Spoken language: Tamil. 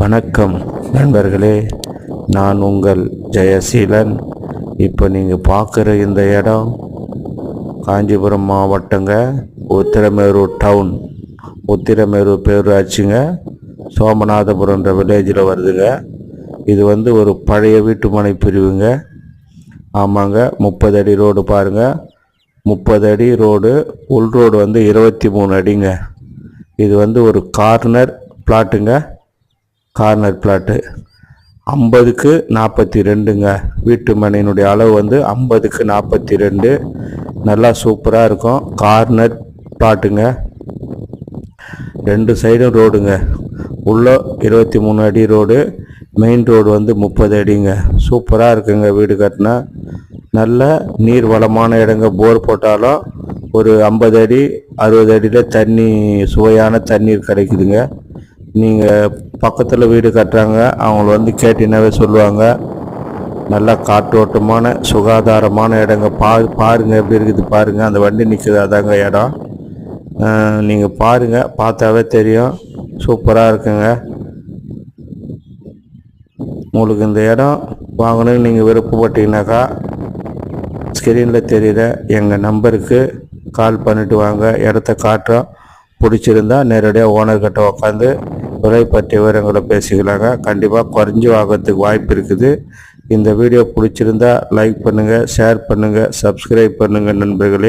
வணக்கம் நண்பர்களே, நான் உங்கள் ஜெயசீலன். இப்போ நீங்கள் பார்க்குற இந்த இடம் காஞ்சிபுரம் மாவட்டங்க, உத்திரமேரூர் டவுன், உத்திரமேரூர் பேரூராட்சிங்க, சோமநாதபுரம்ன்ற வில்லேஜில் வருதுங்க. இது ஒரு பழைய வீட்டு மனை பிரிவுங்க. ஆமாங்க, 30 அடி ரோடு பாருங்கள். 30 அடி ரோடு, உள் ரோடு 23 அடிங்க. இது ஒரு கார்னர் பிளாட்டுங்க. கார்னர் பிளாட்டு 50க்கு 42ங்க. வீட்டு மனையினுடைய அளவு 50க்கு 42. நல்லா சூப்பராக இருக்கும். கார்னர் பிளாட்டுங்க. 2 சைடும் ரோடுங்க. உள்ள 23 அடி ரோடு, மெயின் ரோடு 30 அடிங்க. சூப்பராக இருக்குங்க. வீடு கட்டினா நல்ல நீர் வளமான இடங்க. போர் போட்டாலும் ஒரு 50 அடி 60 அடியில் தண்ணி, சுவையான தண்ணீர் கிடைக்குதுங்க. நீங்கள் பக்கத்தில் வீடு கட்டுறாங்க, அவங்கள கேட்டினாவே சொல்லுவாங்க. நல்லா காற்றோட்டமான சுகாதாரமான இடங்க. பாருங்கள் எப்படி இருக்குது பாருங்கள். அந்த வண்டி நிற்குது, அதாங்க இடம். நீங்கள் பாருங்கள், பார்த்தாவே தெரியும். சூப்பராக இருக்குங்க. உங்களுக்கு இந்த இடம் வாங்கணும்னு நீங்கள் விருப்பப்பட்டீங்கன்னாக்கா ஸ்க்ரீனில் தெரியுற எங்கள் நம்பருக்கு கால் பண்ணிவிட்டு வாங்க. இடத்த காட்டுறோம். பிடிச்சிருந்தா நேரடியாக ஓனர்கிட்ட உட்காந்து விலை பற்றிய விவரங்களை பேசிக்கலாங்க. கண்டிப்பாக குறைஞ்சி வாங்கிறதுக்கு வாய்ப்பு இருக்குது. இந்த வீடியோ பிடிச்சிருந்தா லைக் பண்ணுங்கள், ஷேர் பண்ணுங்கள், சப்ஸ்கிரைப் பண்ணுங்கள் நண்பர்களே.